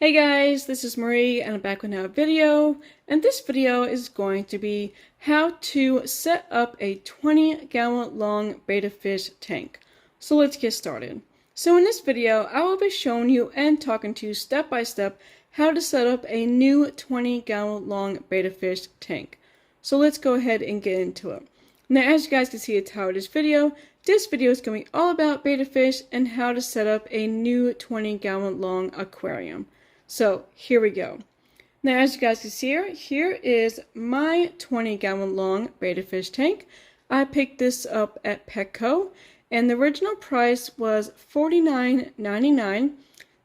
Hey guys, this is Marie and I'm back with another video, and this video is going to be how to set up a 20-gallon long betta fish tank. So let's get started. So in this video, I will be showing you and talking to you step by step how to set up a new 20-gallon long betta fish tank. So let's go ahead and get into it. Now, as you guys can see at the title of this video is going to be all about betta fish and how to set up a new 20-gallon long aquarium. So here we go. Now, as you guys can see here is my 20-gallon long betta fish tank. I picked this up at Petco, and the original price was $49.99.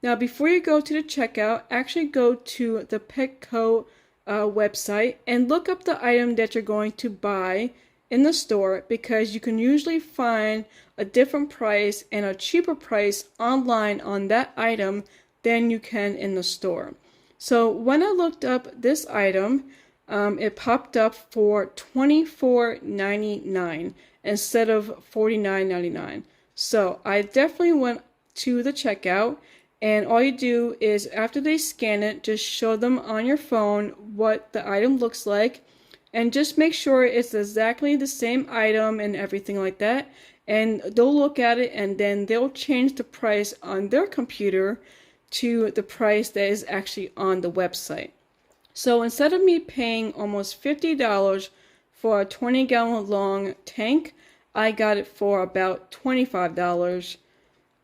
Now, before you go to the checkout, actually go to the Petco website and look up the item that you're going to buy in the store, because you can usually find a different price and a cheaper price online on that item than you can in the store. So when I looked up this item, it popped up for $24.99 instead of $49.99. So I definitely went to the checkout, and all you do is after they scan it, just show them on your phone what the item looks like, and just make sure it's exactly the same item and everything like that. And they'll look at it, and then they'll change the price on their computer to the price that is actually on the website. So instead of me paying almost $50 for a 20-gallon long tank, I got it for about $25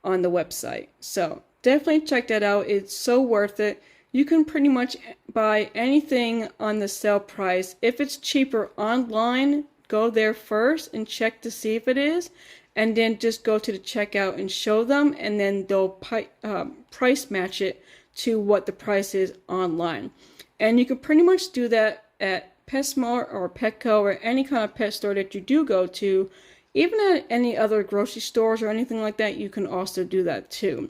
on the website. So definitely check that out. It's so worth it. You can pretty much buy anything on the sale price. If it's cheaper online, go there first and check to see if it is, and then just go to the checkout and show them, and then they'll price match it to what the price is online. And you can pretty much do that at PetSmart or Petco or any kind of pet store that you do go to. Even at any other grocery stores or anything like that, you can also do that too.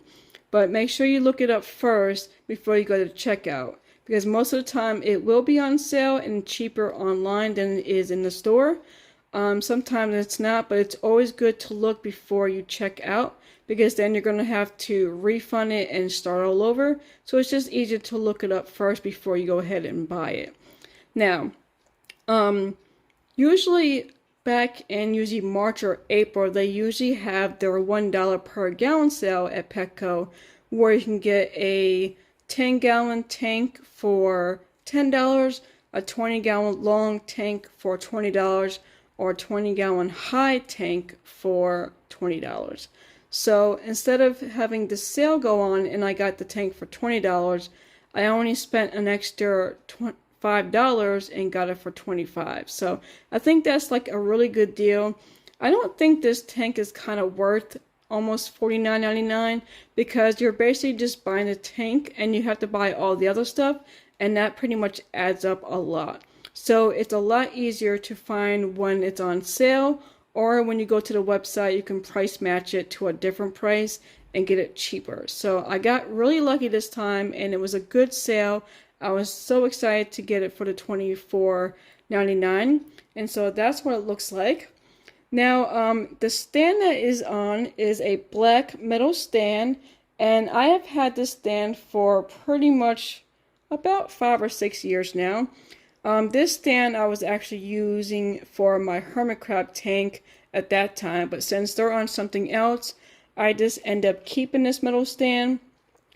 But make sure you look it up first before you go to the checkout, because most of the time it will be on sale and cheaper online than it is in the store. Sometimes it's not, but it's always good to look before you check out, because then you're going to have to refund it and start all over. So it's just easier to look it up first before you go ahead and buy it. Now, usually back in March or April, they usually have their $1 per gallon sale at Petco, where you can get a 10-gallon tank for $10, a 20-gallon long tank for $20, or a 20-gallon high tank for $20. So instead of having the sale go on and I got the tank for $20, I only spent an extra $5 and got it for $25. So I think that's like a really good deal. I don't think this tank is kind of worth almost $49.99, because you're basically just buying a tank and you have to buy all the other stuff, and that pretty much adds up a lot. So it's a lot easier to find when it's on sale, or when you go to the website, you can price match it to a different price and get it cheaper. So I got really lucky this time, and it was a good sale. I was so excited to get it for the $24.99, and so that's what it looks like. Now, the stand that is on is a black metal stand, and I have had this stand for pretty much about 5 or 6 years now. This stand I was actually using for my hermit crab tank at that time, but since they're on something else, I just end up keeping this metal stand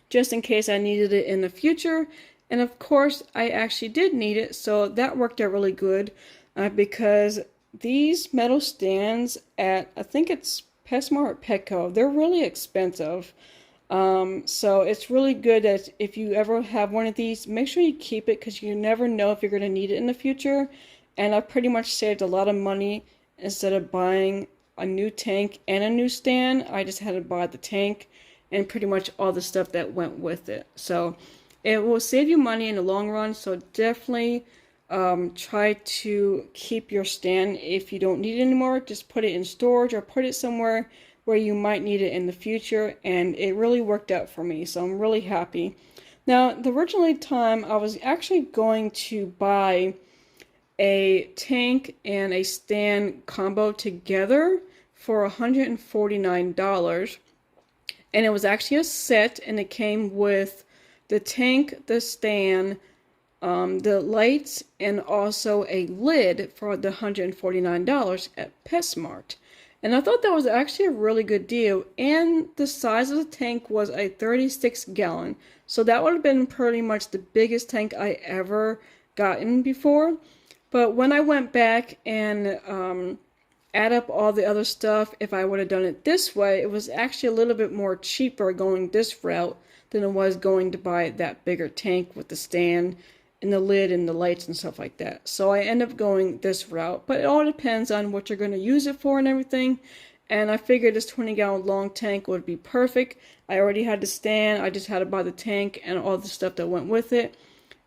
just in case I needed it in the future. And of course, I actually did need it, so that worked out really good, because these metal stands at, I think it's PetSmart or Petco, they're really expensive. So it's really good that if you ever have one of these, make sure you keep it, because you never know if you're going to need it in the future. And I pretty much saved a lot of money. Instead of buying a new tank and a new stand, I just had to buy the tank and pretty much all the stuff that went with it. So it will save you money in the long run. So definitely try to keep your stand. If you don't need it anymore, just put it in storage or put it somewhere where you might need it in the future, and it really worked out for me, so I'm really happy. Now, the original time I was actually going to buy a tank and a stand combo together for $149, and it was actually a set, and it came with the tank, the stand, the lights, and also a lid for the $149 at PetSmart. And I thought that was actually a really good deal. And the size of the tank was a 36 gallon. So that would have been pretty much the biggest tank I ever gotten before. But when I went back and add up all the other stuff, if I would have done it this way, it was actually a little bit more cheaper going this route than it was going to buy that bigger tank with the stand and the lid and the lights and stuff like that. So I end up going this route, but it all depends on what you're going to use it for and everything. And I figured this 20-gallon long tank would be perfect. I already had the stand, I just had to buy the tank and all the stuff that went with it.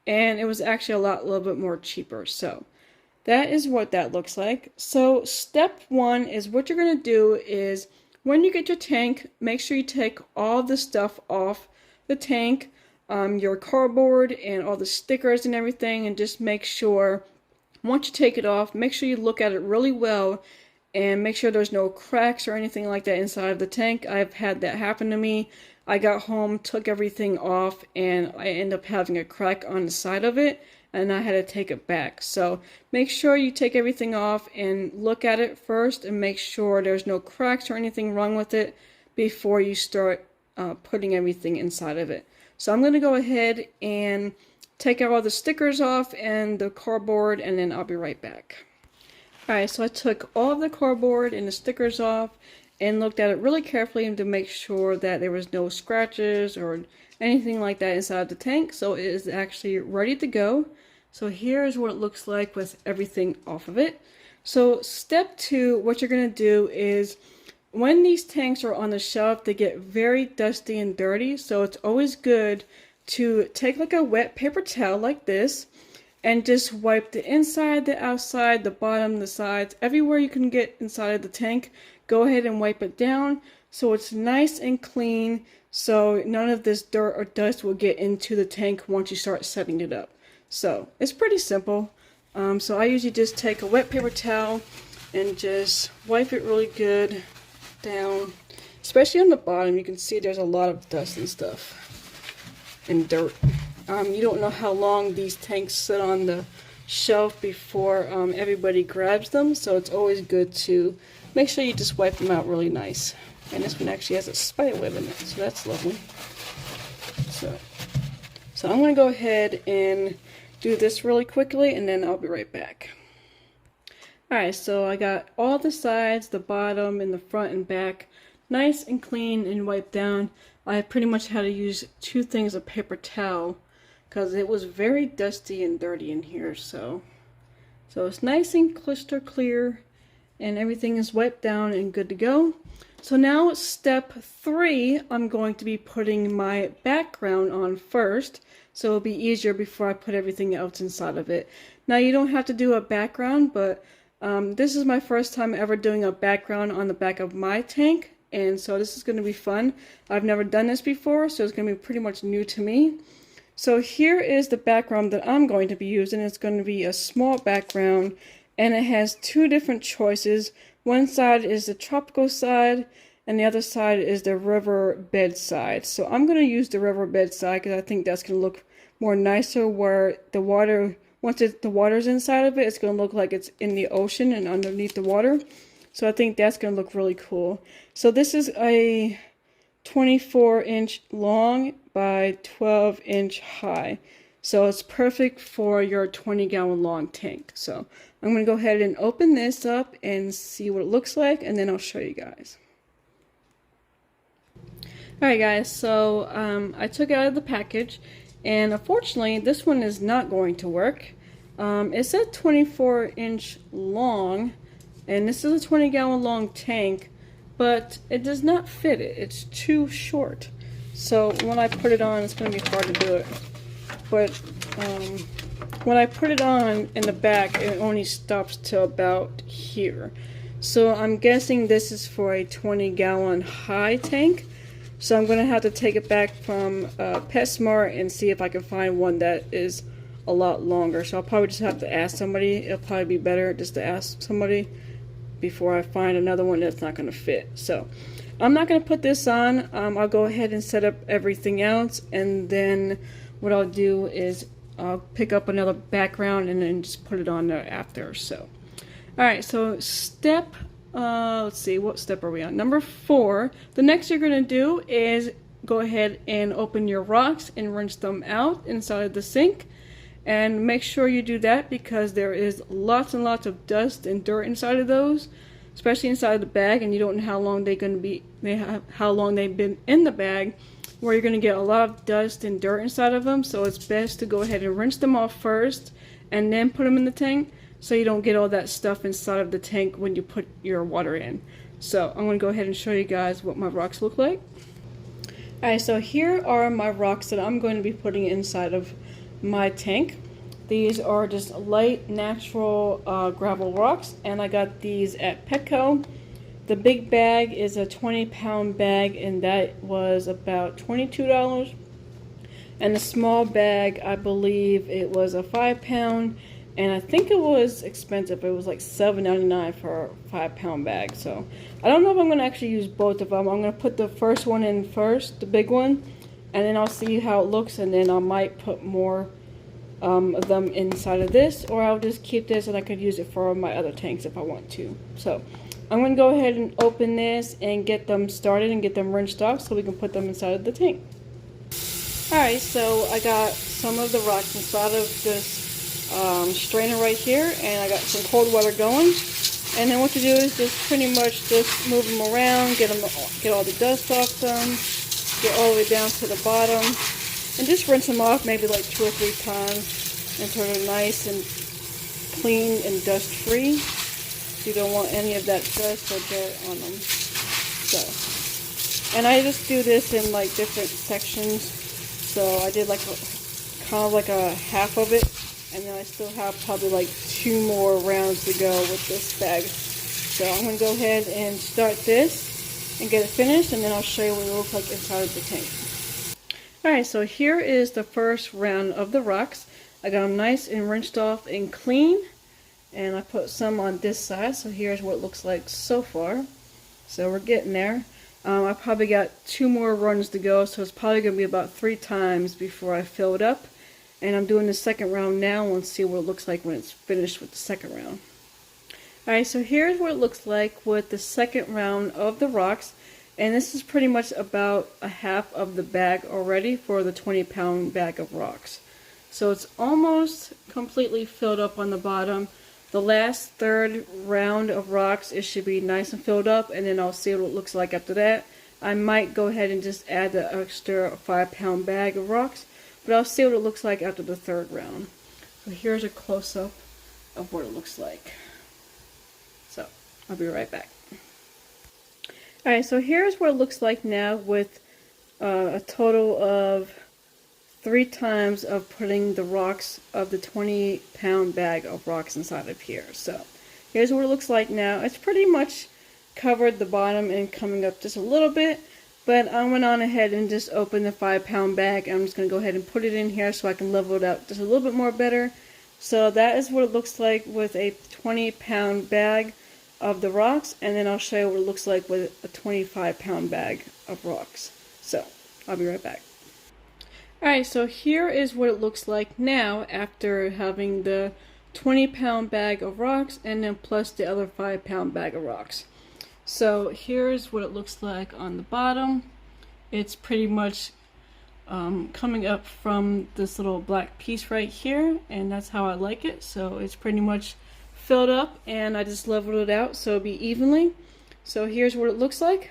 And it was actually a little bit more cheaper. So that is what that looks like. So step one is what you're going to do is when you get your tank, make sure you take all the stuff off the tank, your cardboard and all the stickers and everything, and just make sure once you take it off, make sure you look at it really well and make sure there's no cracks or anything like that inside of the tank. I've had that happen to me. I got home, took everything off, and I ended up having a crack on the side of it, and I had to take it back. So make sure you take everything off and look at it first and make sure there's no cracks or anything wrong with it before you start putting everything inside of it. So I'm going to go ahead and take out all the stickers off and the cardboard, and then I'll be right back. Alright, so I took all of the cardboard and the stickers off and looked at it really carefully to make sure that there was no scratches or anything like that inside the tank. So it is actually ready to go. So here's what it looks like with everything off of it. So step two, what you're going to do is when these tanks are on the shelf, they get very dusty and dirty. So it's always good to take like a wet paper towel like this and just wipe the inside, the outside, the bottom, the sides, everywhere you can get inside of the tank. Go ahead and wipe it down so it's nice and clean, so none of this dirt or dust will get into the tank once you start setting it up. So it's pretty simple. So I usually just take a wet paper towel and just wipe it really good down, especially on the bottom. You can see there's a lot of dust and stuff and dirt. You don't know how long these tanks sit on the shelf before everybody grabs them, so it's always good to make sure you just wipe them out really nice. And this one actually has a spider web in it, so that's lovely. So I'm going to go ahead and do this really quickly, and then I'll be right back. Alright, so I got all the sides, the bottom, and the front and back nice and clean and wiped down. I pretty much had to use 2 things of paper towel because it was very dusty and dirty in here. So it's nice and crystal clear and everything is wiped down and good to go. So now step 3, I'm going to be putting my background on first, so it'll be easier before I put everything else inside of it. Now you don't have to do a background, but this is my first time ever doing a background on the back of my tank, and so this is going to be fun. I've never done this before, so it's going to be pretty much new to me. So here is the background that I'm going to be using. It's going to be a small background, and it has 2 different choices. One side is the tropical side, and the other side is the riverbed side. So I'm going to use the riverbed side because I think that's going to look more nicer, where the water, once the water's inside of it, it's going to look like it's in the ocean and underneath the water. So I think that's going to look really cool. So this is a 24-inch long by 12-inch high. So it's perfect for your 20-gallon long tank. So I'm going to go ahead and open this up and see what it looks like, and then I'll show you guys. Alright guys, so I took it out of the package, and unfortunately this one is not going to work. It said 24-inch long, and this is a 20-gallon long tank, but it does not fit it. It's too short. So when I put it on, it's going to be hard to do it. But when I put it on in the back, it only stops to about here. So I'm guessing this is for a 20-gallon high tank. So I'm going to have to take it back from PetSmart and see if I can find one that is a lot longer. So I'll probably just have to ask somebody. It'll probably be better just to ask somebody before I find another one that's not going to fit. So I'm not going to put this on. I'll go ahead and set up everything else, and then what I'll do is I'll pick up another background and then just put it on there after. So, alright, so step, let's see, what step are we on? Number 4. The next you're going to do is go ahead and open your rocks and rinse them out inside of the sink. And make sure you do that because there is lots and lots of dust and dirt inside of those, especially inside of the bag, and you don't know how long they're going to be, how long they've been in the bag, where you're going to get a lot of dust and dirt inside of them. So it's best to go ahead and rinse them off first and then put them in the tank, so you don't get all that stuff inside of the tank when you put your water in. So I'm going to go ahead and show you guys what my rocks look like. Alright, so here are my rocks that I'm going to be putting inside of my tank. These are just light natural gravel rocks, and I got these at Petco. The big bag is a 20-pound bag, and that was about $22. And the small bag, I believe it was a 5-pound, and I think it was expensive. It was like $7.99 for a 5-pound bag. So I don't know if I'm going to actually use both of them. I'm going to put the first one in first, the big one, and then I'll see how it looks, and then I might put more of them inside of this, or I'll just keep this and I could use it for my other tanks if I want to. So I'm going to go ahead and open this and get them started and get them rinsed off so we can put them inside of the tank. Alright, so I got some of the rocks inside of this strainer right here, and I got some cold water going. And then what you do is just pretty much just move them around, get all the dust off them, get all the way down to the bottom, and just rinse them off maybe like 2 or 3 times until they're nice and clean and dust free. You don't want any of that dust or dirt on them. So, and I just do this in like different sections. So I did like kind of like a half of it, and then I still have probably like 2 more rounds to go with this bag. So I'm going to go ahead and start this and get it finished, and then I'll show you what it looks like inside of the tank. Alright, so here is the first round of the rocks. I got them nice and rinsed off and clean, and I put some on this side, so here's what it looks like so far. So we're getting there. I probably got 2 more runs to go, so it's probably going to be about 3 times before I fill it up. And I'm doing the second round now, and let's see what it looks like when it's finished with the second round. Alright, so here's what it looks like with the second round of the rocks. And this is pretty much about a half of the bag already for the 20-pound bag of rocks. So it's almost completely filled up on the bottom. The last third round of rocks, it should be nice and filled up, and then I'll see what it looks like after that. I might go ahead and just add the extra 5-pound bag of rocks, but I'll see what it looks like after the third round. So here's a close-up of what it looks like. So I'll be right back. Alright, so here's what it looks like now with a total of 3 times of putting the rocks of the 20-pound bag of rocks inside of here. So here's what it looks like now. It's pretty much covered the bottom and coming up just a little bit, but I went on ahead and just opened the 5-pound bag. I'm just going to go ahead and put it in here so I can level it out just a little bit more better. So that is what it looks like with a 20-pound bag of the rocks, and then I'll show you what it looks like with a 25-pound bag of rocks. So I'll be right back. Alright, so here is what it looks like now after having the 20-pound bag of rocks and then plus the other 5-pound bag of rocks. So here's what it looks like on the bottom. It's pretty much coming up from this little black piece right here, and that's how I like it. So it's pretty much filled up, and I just leveled it out so it'll be evenly. So here's what it looks like.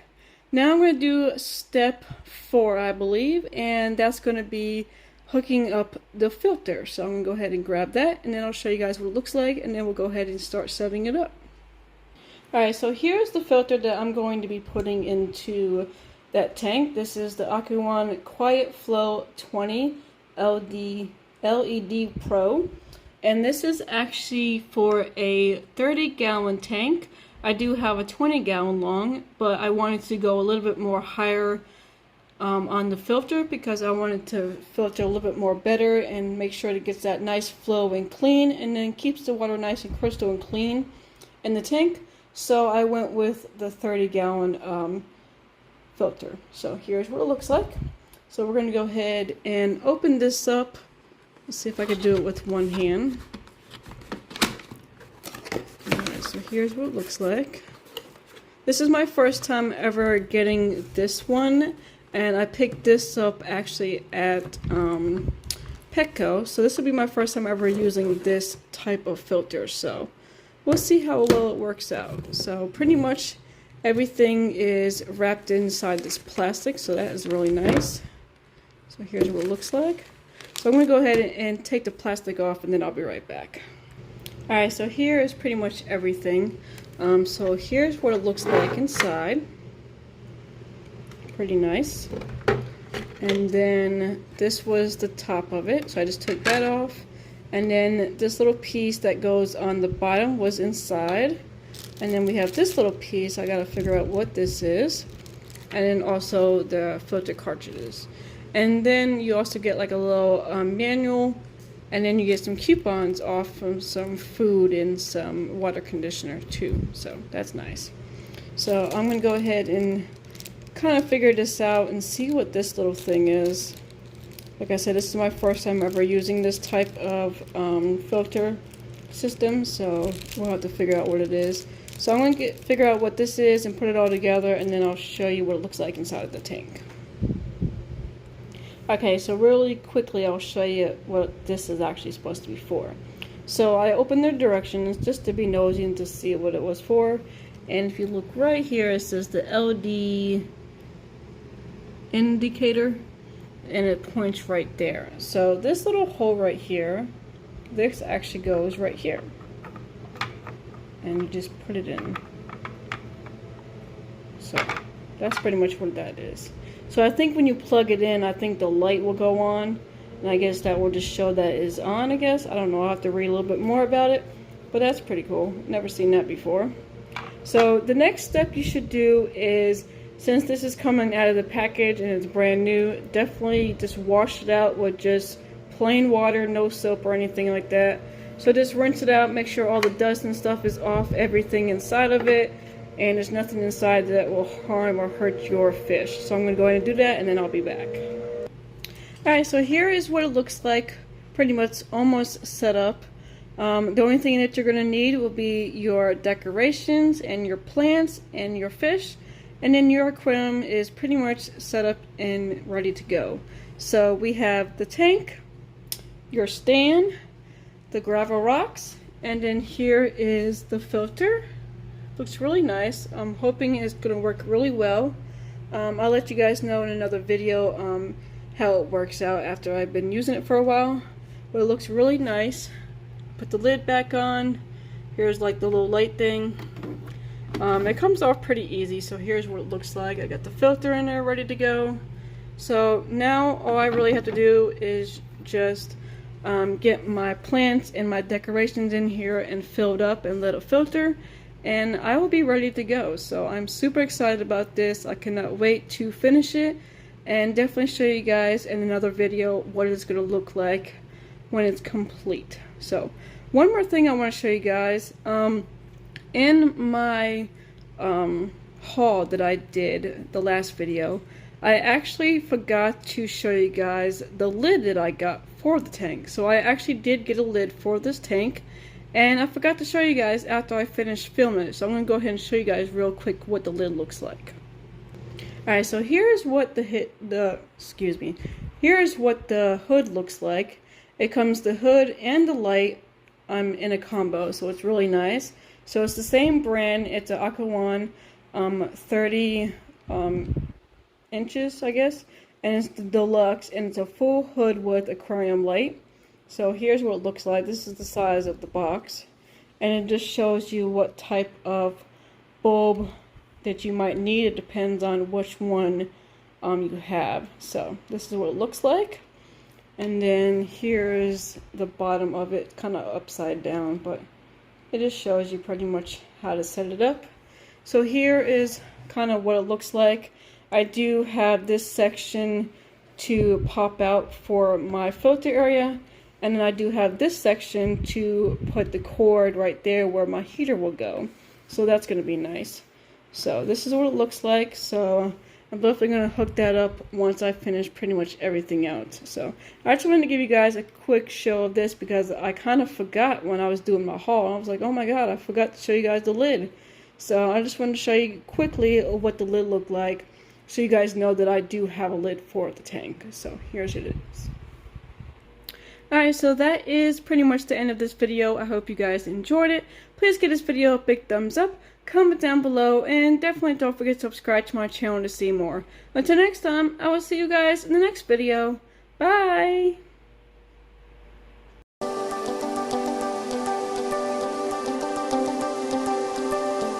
Now I'm going to do step 4, I believe, and that's going to be hooking up the filter. So I'm going to go ahead and grab that, and then I'll show you guys what it looks like, and then we'll go ahead and start setting it up. Alright, so here's the filter that I'm going to be putting into that tank. This is the Aquarium Quiet Flow 20 LED Pro. And this is actually for a 30-gallon tank. I do have a 20-gallon long, but I wanted to go a little bit more higher on the filter because I wanted to filter a little bit more better and make sure it gets that nice flow and clean, and then keeps the water nice and crystal and clean in the tank. So I went with the 30-gallon filter. So here's what it looks like. So we're going to go ahead and open this up. Let's see if I could do it with one hand. Alright, so here's what it looks like. This is my first time ever getting this one, and I picked this up actually at Petco. So this will be my first time ever using this type of filter. So we'll see how well it works out. So pretty much everything is wrapped inside this plastic, so that is really nice. So here's what it looks like. So I'm going to go ahead and take the plastic off, and then I'll be right back. Alright, so here is pretty much everything. So here's what it looks like inside. Pretty nice. And then this was the top of it, so I just took that off. And then this little piece that goes on the bottom was inside. And then we have this little piece. I gotta figure out what this is. And then also the filter cartridges. And then you also get like a little manual, and then you get some coupons off from some food and some water conditioner too. So that's nice. So I'm gonna go ahead and kind of figure this out and see what this little thing is. Like I said, this is my first time ever using this type of filter system, so we'll have to figure out what it is. So I'm going to figure out what this is and put it all together, and then I'll show you what it looks like inside of the tank. Okay, so really quickly I'll show you what this is actually supposed to be for. So I opened the directions just to be nosy and to see what it was for. And if you look right here, it says the LD indicator, and it points right there. So this little hole right here, this actually goes right here. And you just put it in. So that's pretty much what that is. So I think when you plug it in, I think the light will go on, and I guess that will just show that it is on, I guess. I don't know, I'll have to read a little bit more about it, but that's pretty cool. Never seen that before. So the next step you should do is, since this is coming out of the package and it's brand new, definitely just wash it out with just plain water, no soap or anything like that. So just rinse it out, make sure all the dust and stuff is off everything inside of it, and there's nothing inside that will harm or hurt your fish. So I'm going to go ahead and do that, and then I'll be back. Alright, so here is what it looks like, pretty much almost set up. The only thing that you're going to need will be your decorations and your plants and your fish, and then your aquarium is pretty much set up and ready to go. So we have the tank, your stand, the gravel rocks, and then here is the filter. Looks really nice. I'm hoping it's going to work really well. I'll let you guys know in another video how it works out after I've been using it for a while. But it looks really nice. Put the lid back on. Here's like the little light thing. It comes off pretty easy, so here's what it looks like. I got the filter in there ready to go. So now all I really have to do is just get my plants and my decorations in here and filled up and let it filter, and I will be ready to go. So I'm super excited about this. I cannot wait to finish it and definitely show you guys in another video what it's going to look like when it's complete. So one more thing I want to show you guys, in my haul that I did the last video, I actually forgot to show you guys the lid that I got for the tank. So I actually did get a lid for this tank, and I forgot to show you guys after I finished filming it. So I'm going to go ahead and show you guys real quick what the lid looks like. Alright, so here's what here's what the hood looks like. It comes the hood and the light in a combo, so it's really nice. So it's the same brand. It's an Aquarium 30 inches, I guess, and it's the deluxe, and it's a full hood with aquarium light. So here's what it looks like. This is the size of the box, and it just shows you what type of bulb that you might need. It depends on which one you have. So this is what it looks like, and then here's the bottom of it, kind of upside down, but it just shows you pretty much how to set it up. So here is kind of what it looks like. I do have this section to pop out for my filter area, and then I do have this section to put the cord right there where my heater will go. So that's going to be nice. So this is what it looks like. So I'm definitely going to hook that up once I finish pretty much everything out. So I just wanted to give you guys a quick show of this because I kind of forgot when I was doing my haul. I was like, oh my god, I forgot to show you guys the lid. So I just wanted to show you quickly what the lid looked like so you guys know that I do have a lid for the tank. So here's it is. Alright, so that is pretty much the end of this video. I hope you guys enjoyed it. Please give this video a big thumbs up, comment down below, and definitely don't forget to subscribe to my channel to see more. Until next time, I will see you guys in the next video. Bye!